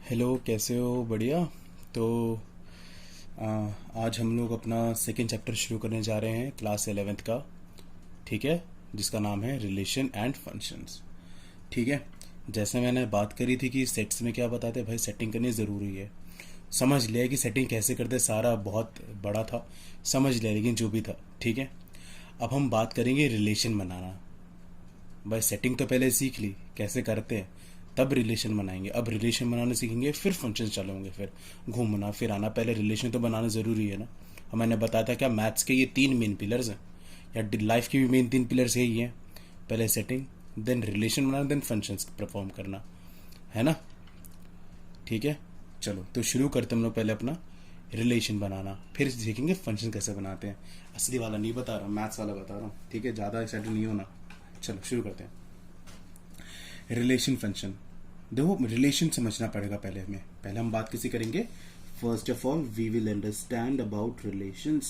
Hello, कैसे हो? बढ़िया। तो आ, आज हम लोग अपना सेकेंड चैप्टर शुरू करने जा रहे हैं क्लास 11th का। ठीक है, जिसका नाम है रिलेशन एंड फंक्शंस। ठीक है। जैसे मैंने बात करी थी कि सेट्स में क्या बताते हैं, भाई सेटिंग करनी ज़रूरी है। समझ लिया कि सेटिंग कैसे करते, सारा बहुत बड़ा था, समझ लिया, लेकिन जो भी था ठीक है। अब हम बात करेंगे रिलेशन बनाना। भाई सेटिंग तो पहले सीख ली कैसे करते हैं, तब रिलेशन बनाएंगे। अब रिलेशन बनाना सीखेंगे, फिर फंक्शन चलाएंगे, फिर घूमना फिर आना। पहले रिलेशन तो बनाना ज़रूरी है ना। और मैंने बताया था क्या, मैथ्स के ये तीन मेन पिलर्स हैं, या लाइफ के भी मेन तीन पिलर्स यही हैं। पहले सेटिंग, देन रिलेशन बनाना, देन फंक्शंस परफॉर्म करना, है ना। ठीक है, चलो तो शुरू करते हैं हम लोग। पहले अपना रिलेशन बनाना, फिर सीखेंगे फंक्शन कैसे बनाते हैं। असली वाला नहीं बता रहा हूँ, मैथ्स वाला बता रहा हूँ। ठीक है, ज़्यादा एक्साइटेड नहीं होना। चलो शुरू करते हैं। रिलेशन फंक्शन, देखो रिलेशन समझना पड़ेगा। पहले हम बात किसी करेंगे। First of all we will understand about relations.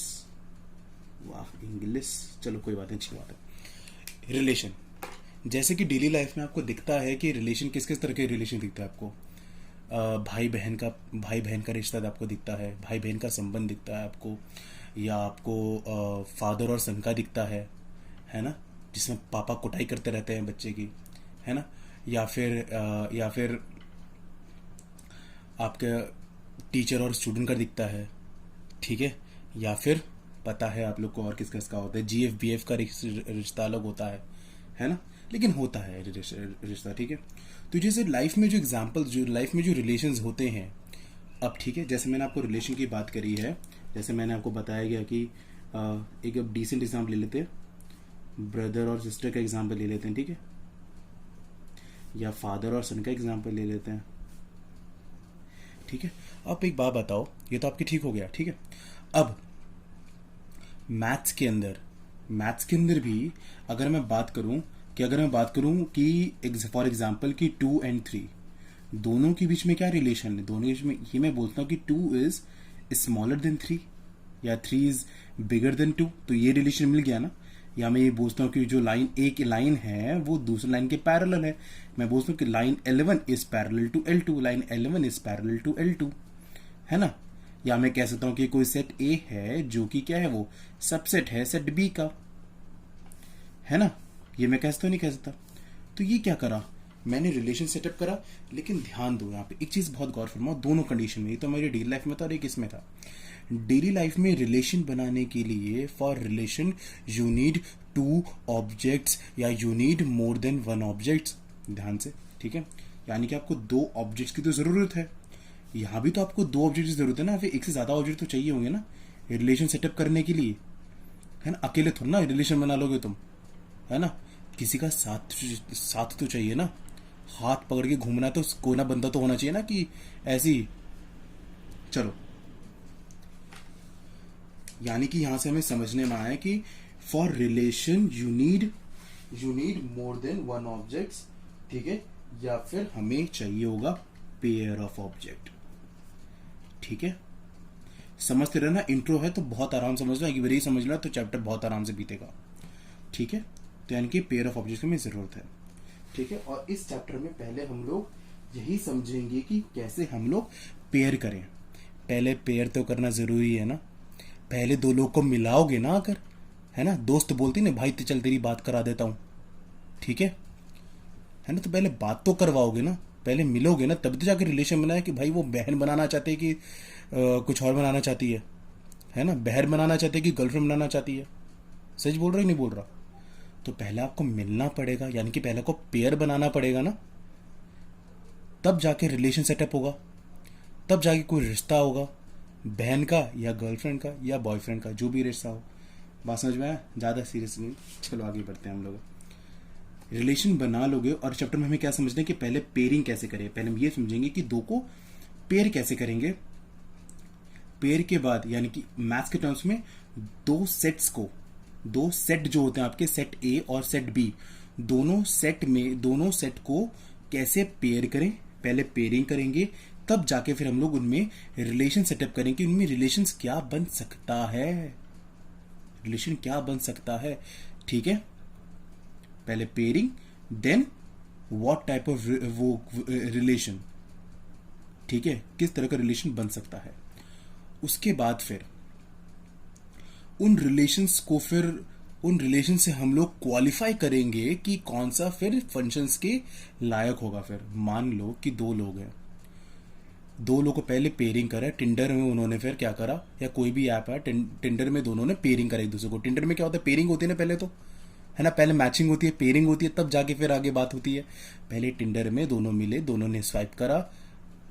वाह इंग्लिश, चलो कोई बात नहीं, अच्छी बात है। रिलेशन, जैसे कि डेली लाइफ में आपको दिखता है कि रिलेशन किस किस तरह के रिलेशन दिखता है आपको। भाई बहन का रिश्ता आपको दिखता है, भाई बहन का संबंध दिखता है आपको, या आपको फादर और सन का दिखता है ना, जिसमें पापा कुटाई करते रहते हैं बच्चे की, है ना। या फिर आपके टीचर और स्टूडेंट का दिखता है। ठीक है। या फिर पता है आप लोग को और किस किस का होता है, जीएफ बीएफ का रिश्ता अलग होता है ना। लेकिन होता है रिश्ता। ठीक है। तो जैसे लाइफ में जो एग्जाम्पल, जो लाइफ में जो रिलेशंस होते हैं, अब ठीक है, जैसे मैंने आपको रिलेशन की बात करी है, जैसे मैंने आपको बताया गया कि एक अब डिसेंट एग्जाम्पल ले लेते हैं, ब्रदर और सिस्टर का एग्जाम्पल ले लेते हैं। ठीक है, या फादर और सन का एग्जाम्पल ले लेते हैं। ठीक है। आप एक बात बताओ, ये तो आपकी ठीक हो गया। ठीक है। अब मैथ्स के अंदर भी अगर मैं बात करूं कि फॉर एग्जांपल कि 2 और 3 दोनों के बीच में क्या रिलेशन है, दोनों के बीच में ये मैं बोलता हूं कि 2 इज स्मॉलर देन 3, या 3 इज बिगर देन 2, तो ये रिलेशन मिल गया ना। या मैं ये बोलता हूँ कि जो लाइन एक लाइन है वो दूसरी लाइन के पैरेलल है। मैं बोलता हूँ कि line L1 is parallel to L2, line L1 is parallel to L2, है ना। या मैं कह सकता हूं कि कोई सेट ए है जो कि क्या है, वो सबसेट है सेट बी का, है ना। ये मैं कह सकता हूं, नहीं कह सकता। तो ये क्या करा, मैंने रिलेशन सेटअप करा। लेकिन ध्यान दो, यहाँ पे एक चीज बहुत गौर फरमाओ, दोनों कंडीशन में। ये तो मेरी डेली लाइफ में था और एक इसमें था। डेली लाइफ में रिलेशन बनाने के लिए, for relation you need 2 objects, या you need more than 1 objects. ध्यान से, ठीक है। यानी कि आपको 2 ऑब्जेक्ट्स की तो जरूरत है। यहाँ भी तो आपको 2 ऑब्जेक्ट की जरूरत है ना, फिर एक से ज्यादा ऑब्जेक्ट तो चाहिए होंगे ना रिलेशन सेटअप करने के लिए, है ना। अकेले थोड़ा ना रिलेशन बना लोगे तुम, है ना। किसी का साथ तो चाहिए ना। हाथ पकड़ के घूमना तो कोई ना बंदा तो होना चाहिए ना कि ऐसी। चलो, यानी कि यहां से हमें समझने में आया कि for relation you need more than 1 objects. ठीक है। या फिर हमें चाहिए होगा पेयर ऑफ ऑब्जेक्ट। ठीक है, समझते रहना। इंट्रो है तो बहुत आराम समझना, एक बार ही समझ लो तो चैप्टर बहुत आराम से बीतेगा। ठीक है। तो यानी कि पेयर ऑफ ऑब्जेक्ट्स की हमें जरूरत है। ठीक है। और इस चैप्टर में पहले हम लोग यही समझेंगे कि कैसे हम लोग पेयर करें। पहले पेयर तो करना जरूरी है ना। पहले दो लोग को मिलाओगे ना, अगर, है ना, दोस्त बोलती ना भाई तो चल तेरी बात करा देता हूं। ठीक है ना। तो पहले बात तो करवाओगे ना, पहले मिलोगे ना, तब तो जाके रिलेशन बनाए कि भाई वो बहन बनाना चाहते हैं कि कुछ और बनाना चाहती है ना। बहन बनाना चाहते हैं कि गर्लफ्रेंड बनाना चाहती है। सच बोल रहा है नहीं बोल रहा। तो पहले आपको मिलना पड़ेगा, यानी कि पहले को पेयर बनाना पड़ेगा ना, तब जाके रिलेशन सेटअप होगा, तब जाके कोई रिश्ता होगा, बहन का या गर्लफ्रेंड का या बॉयफ्रेंड का, जो भी रिश्ता हो। बात समझ में आया? ज़्यादा सीरियस नहीं, चलो आगे बढ़ते हैं हम लोग। रिलेशन बना लोगे और चैप्टर में हमें क्या समझना है कि पहले पेयरिंग कैसे करें। पहले हम ये समझेंगे कि दो को पेयर कैसे करेंगे। पेयर के बाद यानी कि मैथ्स के टर्म्स में दो सेट जो होते हैं आपके, सेट ए और सेट बी, दोनों सेट को कैसे पेयर करें। पहले पेयरिंग करेंगे, तब जाके फिर हम लोग उनमें रिलेशन सेटअप करेंगे। उनमें रिलेशंस क्या बन सकता है, रिलेशन क्या बन सकता है। ठीक है। पहले pairing, then what type of वो रिलेशन, ठीक है, किस तरह का रिलेशन बन सकता है। उसके बाद फिर उन रिलेशन से हम लोग क्वालिफाई करेंगे कि कौन सा फिर फंक्शंस के लायक होगा। फिर मान लो कि दो लोग हैं, दो लोगों को पहले पेयरिंग करा टिंडर में, उन्होंने फिर क्या करा, या कोई भी ऐप है टिंडर में दोनों ने पेयरिंग करा एक दूसरे को। टिंडर में क्या होता है, पेयरिंग होती है ना पहले तो, है ना, पहले मैचिंग होती है, पेयरिंग होती है, तब जाके फिर आगे बात होती है। पहले टिंडर में दोनों मिले, दोनों ने स्वाइप करा,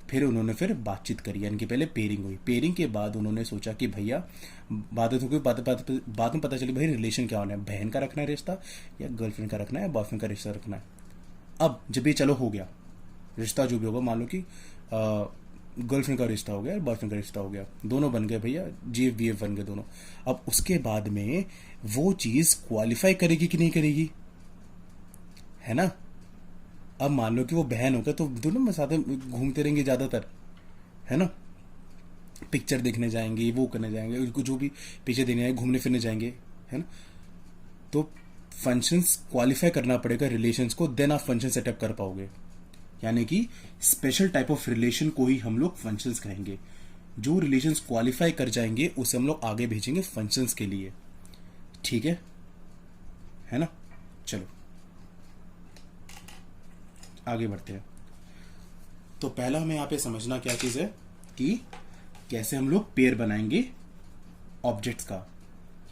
फिर उन्होंने फिर बातचीत करी, यानी कि पहले पेयरिंग हुई। पेयरिंग के बाद उन्होंने सोचा कि भैया बात हो गई, बाद में पता चली भाई रिलेशन क्या होना है, बहन का रखना है रिश्ता या गर्लफ्रेंड का रखना है, बॉयफ्रेंड का रिश्ता रखना है। अब जब ये चलो हो गया रिश्ता, जो भी होगा, मान लो कि गर्लफ्रेंड का रिश्ता हो गया, बॉयफ्रेंड का रिश्ता हो गया, दोनों बन गए भैया, जीएफ बीएफ बन गए दोनों। अब उसके बाद में वो चीज क्वालिफाई करेगी कि नहीं करेगी, है ना। अब मान लो कि वो बहन हो गया, तो दोनों में साथ में घूमते रहेंगे ज्यादातर, है ना, पिक्चर देखने जाएंगे, वो करने जाएंगे, उनको जो भी पीछे देने आए, घूमने फिरने जाएंगे, है ना। तो फंक्शंस क्वालिफाई करना पड़ेगा रिलेशंस को, देन आप फंक्शन सेटअप कर पाओगे। यानी कि स्पेशल टाइप ऑफ रिलेशन को ही हम लोग फंक्शंस कहेंगे। जो रिलेशंस क्वालिफाई कर जाएंगे उसे हम लोग आगे भेजेंगे फंक्शंस के लिए, ठीक है ना। चलो आगे बढ़ते हैं। तो पहला हमें यहां पे समझना क्या चीज है कि कैसे हम लोग पेयर बनाएंगे ऑब्जेक्ट्स का,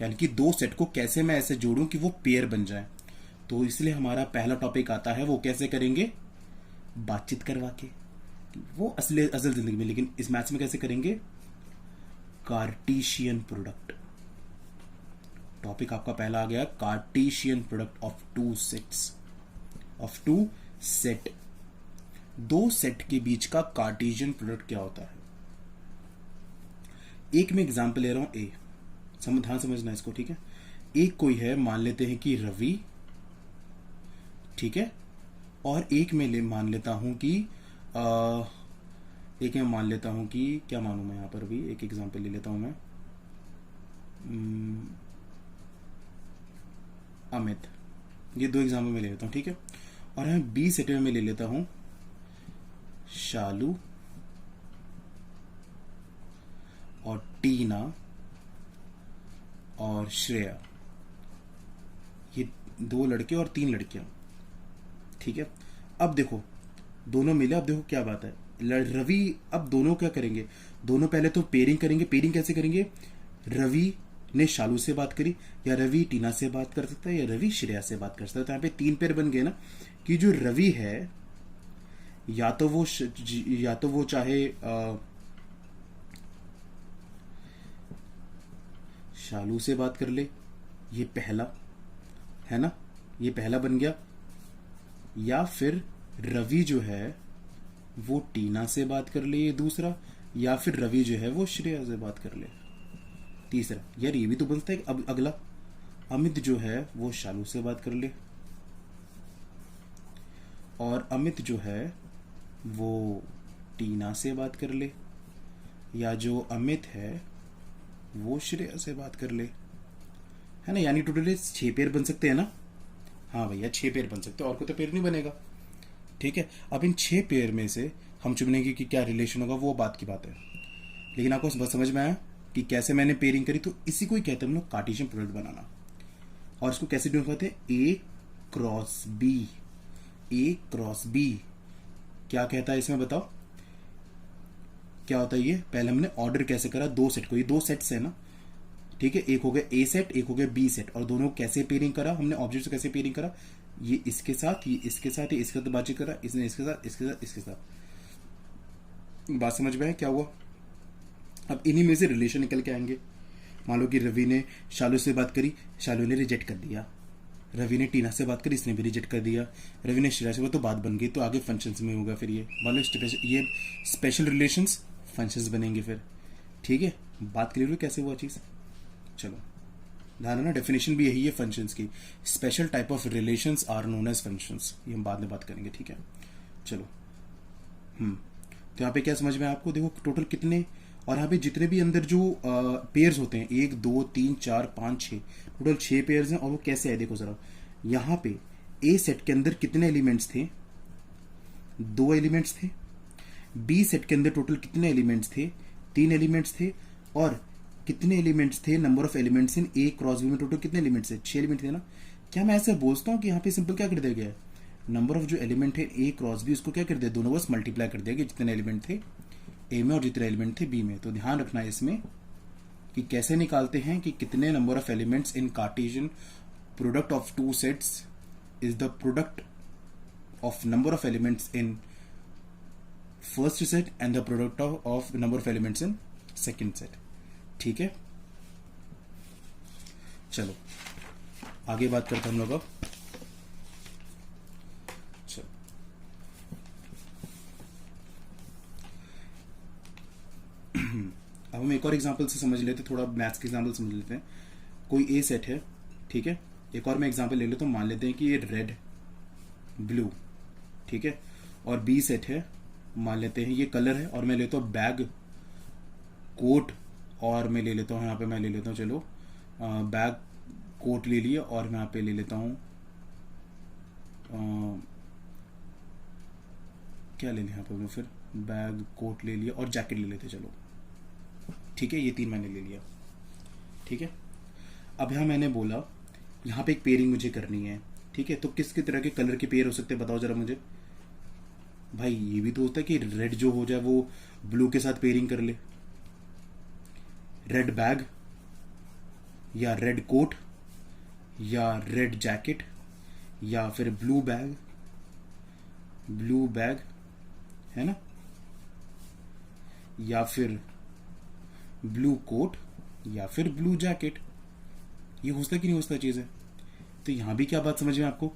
यानी कि दो सेट को कैसे मैं ऐसे जोड़ूं कि वो पेयर बन जाए। तो इसलिए हमारा पहला टॉपिक आता है, वो कैसे करेंगे, बातचीत करवा के, वो असल जिंदगी में, लेकिन इस मैथ्स में कैसे करेंगे, कार्टेशियन प्रोडक्ट। टॉपिक आपका पहला आ गया, Cartesian product of two set. दो सेट के बीच का कार्टेशियन प्रोडक्ट क्या होता है। एक में एग्जांपल ले रहा हूं, ए, ध्यान समझना इसको, ठीक है। एक कोई है, मान लेते हैं कि रवि, ठीक है, और एक में मान लेता हूं कि क्या मानूं मैं यहां पर भी, एक एग्जांपल ले लेता हूं मैं, अमित, ये दो एग्जांपल में ले लेता हूं, ठीक है। और मैं बी सेट में ले लेता हूं शालू और टीना और श्रेया, ये दो लड़के और तीन लड़कियां, ठीक है। अब देखो दोनों मिले, अब देखो क्या बात है, रवि, अब दोनों क्या करेंगे, दोनों पहले तो पेयरिंग करेंगे। पेयरिंग कैसे करेंगे, रवि ने शालू से बात करी, या रवि टीना से बात कर सकता है, या रवि श्रेया से बात कर सकता है। तो यहाँ पे तीन पेयर बन गए ना, कि जो रवि है या तो वो चाहे शालू से बात कर ले, ये पहला है ना, ये पहला बन गया, या फिर रवि जो है वो टीना से बात कर ले, ये दूसरा, या फिर रवि जो है वो श्रेया से बात कर ले, तीसरा। यार ये भी तो बनता है। अब अगला, अमित जो है वो शालू से बात कर ले, और अमित जो है वो टीना से बात कर ले, या जो अमित है वो श्रेया से बात कर ले, है ना। यानी टोटली 6 पेयर बन सकते हैं ना। हाँ भैया 6 पेयर बन सकते हैं, और कोई तो पेयर नहीं बनेगा, ठीक है। अब इन 6 पेयर में से हम चुनेंगे कि क्या रिलेशन होगा, वो बात की बात है। लेकिन आपको बस समझ में आया कि कैसे मैंने पेयरिंग करी। तो इसी को ही कहते हैं हम लोग कार्टेशियन प्रोडक्ट बनाना। और इसको कैसे डिनोट करते हैं, ए क्रॉस बी। क्या कहता है इसमें, बताओ क्या होता है ये। पहले हमने ऑर्डर कैसे करा, दो सेट को, ये दो सेट्स है ना, ठीक है। एक हो गया ए सेट, एक हो गया बी सेट, और दोनों कैसे पेयरिंग करा हमने, ऑब्जेक्ट कैसे पेयरिंग करा, ये इसके साथ, ये इसके साथ, ये इसके साथ बातचीत करा, इसने इसके साथ, इसके साथ, इसके साथ। बात समझ में है क्या हुआ। अब इन्हीं में से रिलेशन निकल के आएंगे। मान लो कि रवि ने शालू से बात करी, शालू ने रिजेक्ट कर दिया। रवि ने टीना से बात करी, इसने भी रिजेक्ट कर दिया। रवि ने श्रेया से बात, तो बात बन गई, तो आगे फंक्शंस में होगा फिर ये, मान लो ये स्पेशल रिलेशंस फंक्शंस बनेंगे फिर, ठीक है। बात क्लियर हुई कैसे हुआ चीज। चलो ध्यान रखना, डेफिनेशन भी यही है फंक्शंस की, special type of relations are known as functions. ये हम बाद में बात करेंगे, ठीक है। चलो तो यहाँ पे क्या समझ में आपको, देखो टोटल कितने, और यहाँ पे जितने भी अंदर जो पेयर्स होते हैं, 1 2 3 4 5 6, टोटल 6 पेयर्स हैं। और वो कैसे है देखो जरा, यहाँ पे ए सेट के अंदर कितने एलिमेंट्स थे, 2 एलिमेंट्स थे। बी सेट के अंदर टोटल कितने एलिमेंट्स थे, 3 एलिमेंट्स थे, और कितने एलिमेंट्स थे, number of elements in A cross B में टोटल कितने एलिमेंट्स थे, 6 एलिमेंट थे ना। क्या मैं ऐसे बोलता हूँ कि यहाँ पे सिंपल क्या कर दिया गया है, नंबर ऑफ जो एलिमेंट है ए क्रॉस बी उसको क्या कर दिया, दोनों बस मल्टीप्लाई कर दिया गया, जितने एलिमेंट थे ए में और जितने एलिमेंट थे बी में। तो ध्यान रखना है इसमें कि कैसे निकालते हैं कि कितने number of elements in Cartesian product of two sets is the product of number of elements in first set and the product of number of elements in second set. ठीक है, चलो आगे बात करते हैं हम लोग अब। चलो अब हम एक और एग्जांपल से समझ लेते हैं, थोड़ा मैथ्स के एग्जांपल समझ लेते हैं। कोई ए सेट है, ठीक है, एक और मैं एग्जांपल ले लेता हूँ। मान लेते हैं कि ये रेड ब्लू, ठीक है, और बी सेट है, मान लेते हैं ये कलर है, और मैं लेता हूँ बैग कोट, और मैं ले लेता हूँ यहाँ पे, मैं ले लेता हूँ चलो बैग कोट ले लिया, और मैं यहाँ पे ले लेता हूँ क्या ले लिया यहाँ पे, फिर बैग कोट ले लिया और जैकेट ले लेते चलो। ठीक है, ये 3 मैंने ले लिया। ठीक है, अब यहाँ मैंने बोला यहाँ पे एक पेयरिंग मुझे करनी है। ठीक है, तो किस तरह के कलर के पेयर हो सकते हैं बताओ जरा मुझे। भाई ये भी तो होता है कि रेड जो हो जाए वो ब्लू के साथ पेयरिंग कर ले, रेड बैग या रेड कोट या रेड जैकेट, या फिर ब्लू बैग है ना, या फिर ब्लू कोट या फिर ब्लू जैकेट। ये होता कि नहीं होता चीज है। तो यहां भी क्या बात समझ में आपको,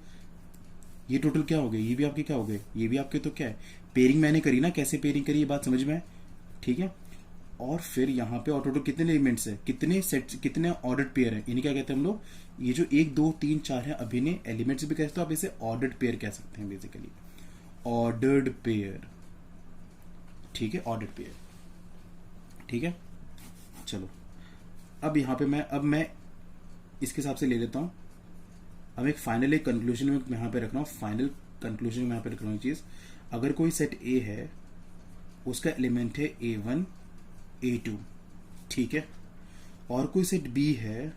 ये टोटल क्या हो गए, ये भी आपके क्या हो गए, ये भी आपके, तो क्या है पेयरिंग मैंने करी ना, कैसे पेयरिंग करी ये बात समझ में है। ठीक है, और फिर यहाँ पे और टोटल कितने एलिमेंट्स है, कितने सेट्स, कितने ऑर्डर्ड पेयर है, इन्हें क्या कहते हैं हम लोग, ये जो 1 2 3 4 है अभी ने एलिमेंट्स भी कहते हैं, तो आप इसे ऑर्डर्ड पेयर कह सकते हैं बेसिकली, ऑर्डर्ड पेयर। ठीक है, ऑर्डर्ड पेयर। ठीक है, चलो अब यहाँ पे मैं इसके हिसाब से ले लेता हूँ। अब एक फाइनल एक कंक्लूजन में यहाँ पे रख रहा हूँ, फाइनल कंक्लूजन में यहाँ पे रख रहा हूँ चीज। अगर कोई सेट ए है, उसका एलिमेंट है A1 A2, ठीक है, और कोई सेट बी है,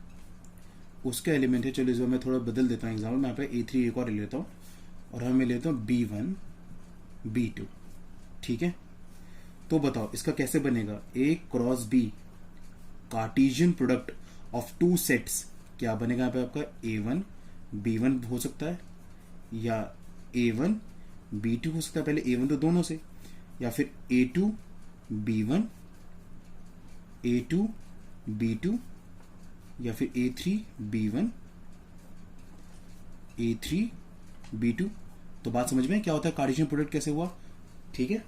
उसका एलिमेंट है, चलो इस बार मैं थोड़ा बदल देता हूँ एग्जाम्पल, मैं यहाँ पे A3 एक और ले लेता हूँ, और हमें लेता हूँ B1 B2। ठीक है, तो बताओ इसका कैसे बनेगा, A cross B Cartesian product of two sets क्या बनेगा यहाँ पे आपका, A1 B1 हो सकता है, या A1 B2 हो सकता है, पहले A1 तो दोनों से, या फिर A2 B1 A2 B2, या फिर A3 B1 A3 B2। तो बात समझ में क्या होता है, कार्टेशियन प्रोडक्ट कैसे हुआ। ठीक है,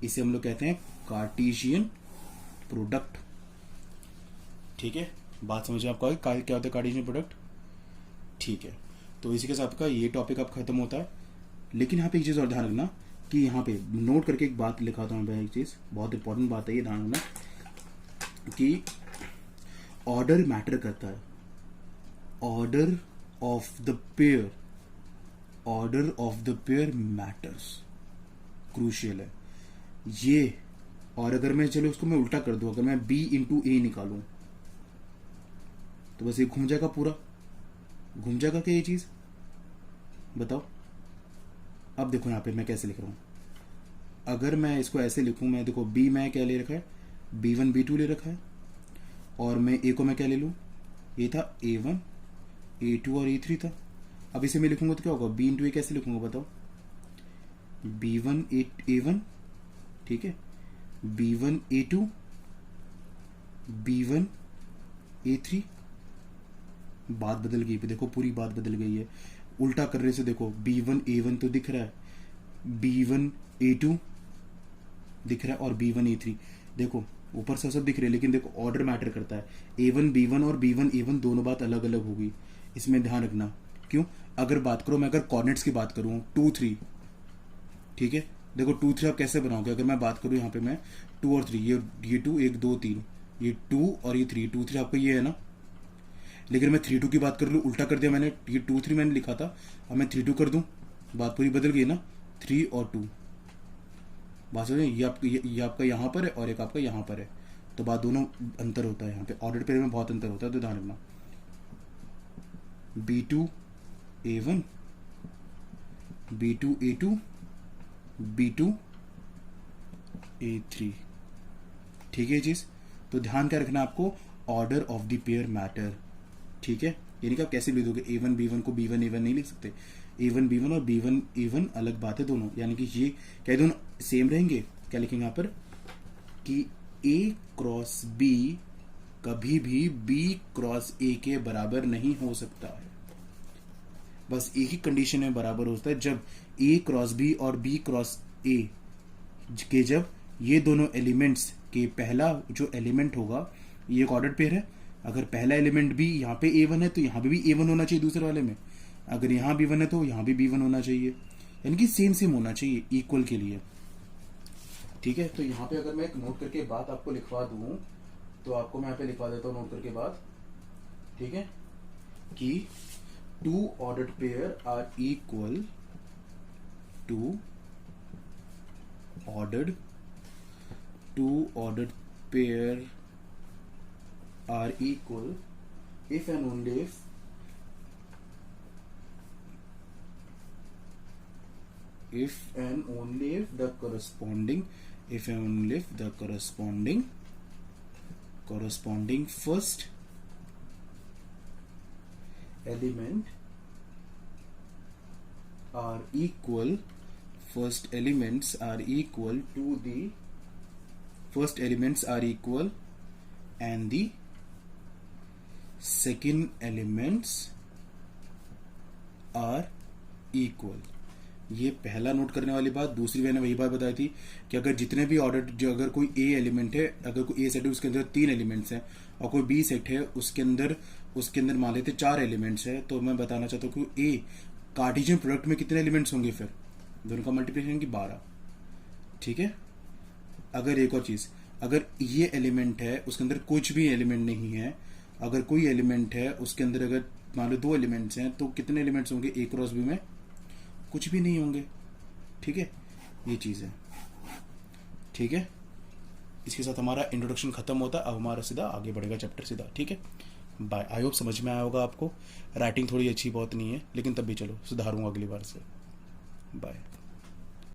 इसे हम लोग कहते हैं कार्टेशियन प्रोडक्ट। ठीक है, बात समझ में आपको क्या होता है कार्टेशियन प्रोडक्ट। ठीक है, तो इसी के साथ का ये टॉपिक अब खत्म होता है। लेकिन यहाँ पे एक चीज और ध्यान रखना कि यहाँ पे नोट करके एक बात लिखा था मैं, एक चीज बहुत इंपॉर्टेंट बात है, ये ध्यान रखना कि ऑर्डर मैटर करता है, order of the pair, order of the pair matters, crucial है ये। और अगर मैं चलो उसको मैं उल्टा कर दूं, अगर मैं B इंटू A निकालूं तो बस ये घूम जाएगा, पूरा घूम जाएगा क्या ये चीज, बताओ। अब देखो यहाँ पे मैं कैसे लिख रहा हूं, अगर मैं इसको ऐसे लिखूं, मैं देखो B मैं क्या ले रखा है, B1 B2 ले रखा है, और मैं A को मैं क्या ले लूं, ये था A1 A2 और A3 था। अब इसे मैं लिखूंगा तो क्या होगा, B इंटू A कैसे लिखूंगा बताओ, B1 A1, ठीक है, B1 A2 B1 A3। बात बदल गई, देखो पूरी बात बदल गई है, उल्टा करने से देखो B1 A1 तो दिख रहा है, B1 A2 दिख रहा है, और B1 A3 देखो ऊपर से सब दिख रहे हैं, लेकिन देखो ऑर्डर मैटर करता है। A1 B1 और B1 A1 दोनों बात अलग अलग होगी, इसमें ध्यान रखना। क्यों, अगर बात करो, मैं अगर कोऑर्डिनेट्स की बात करूं 2 3, ठीक है, देखो 2 3 आप कैसे बनाओगे, अगर मैं बात करूं यहाँ पे मैं 2 और 3, ये 2 1 2 3, ये 2 और ये 3, 2 3 आपका ये है ना। लेकिन मैं 3 2 की बात कर लूँ, उल्टा कर दिया मैंने, ये 2 3 मैंने लिखा था, अब मैं 3 2 कर दूं, बात पूरी बदल गई ना, 3 और 2 बात समझे, ये आपका यहाँ पर है और एक आपका यहाँ पर है, तो बात दोनों अंतर होता है यहाँ पे, ऑर्डर पेयर में बहुत अंतर होता है, तो ध्यान रखना। B2 A1, B2 A2, B2 A3, ठीक है चीज। तो ध्यान क्या रखना आपको, order of the pair matter, ठीक है। यानी कि आप कैसे लिख दोगे, A1 B1 को B1 A1 नहीं लिख सकते, A1 B1 और B1 A1 अलग बात है दोनों, यानी कि ये क्या दोनों सेम रहेंगे। क्या लिखेंगे यहाँ पर कि A क्रॉस B कभी भी B क्रॉस A के बराबर नहीं हो सकता है। बस एक ही कंडीशन में बराबर होता है, जब A क्रॉस B और B क्रॉस A के जब ये दोनों एलिमेंट्स के पहला जो एलिमेंट होगा, ये एक ऑर्डर्ड पेयर है, अगर पहला एलिमेंट भी यहाँ पे A1 है तो यहाँ पे भी A1 होना चाहिए दूसरे वाले में, अगर यहाँ B1 है तो यहाँ भी B1 होना चाहिए, यानी कि सेम सेम होना चाहिए इक्वल के लिए, ठीक है। तो यहाँ पे अगर मैं एक नोट करके बात आपको लिखवा दूं, तो आपको मैं यहाँ पे लिखवा देता हूँ नोट करके बात, ठीक है, कि two ordered pair are equal to ordered pair are equal if and only if the corresponding first element are equal first elements are equal and the second elements are equal। ये पहला note करने वाली बात। दूसरी मैंने वही बात बताई थी कि अगर जितने भी ऑर्डर, जो अगर कोई ए एलिमेंट है, अगर कोई ए सेट है उसके अंदर 3 एलिमेंट्स हैं, और कोई बी सेट है उसके अंदर मान लेते 4 एलिमेंट्स है, तो मैं बताना चाहता हूँ कि ए कार्टेशियन प्रोडक्ट में कितने एलिमेंट्स होंगे, फिर दोनों का मल्टीप्लिकेशन की 12, ठीक है। अगर एक और चीज, अगर ये एलिमेंट है उसके अंदर कुछ भी एलिमेंट नहीं है, अगर कोई एलिमेंट है उसके अंदर अगर मान लो 2 एलिमेंट्स हैं, तो कितने एलिमेंट्स होंगे, ए क्रॉस बी में कुछ भी नहीं होंगे, ठीक है। ये चीज है, ठीक है। इसके साथ हमारा इंट्रोडक्शन खत्म होता है, अब हमारा सीधा आगे बढ़ेगा चैप्टर सीधा, ठीक है। बाय। आई होप समझ में आया होगा आपको। राइटिंग थोड़ी अच्छी बहुत नहीं है, लेकिन तब भी चलो सुधारूंगा अगली बार से। बाय।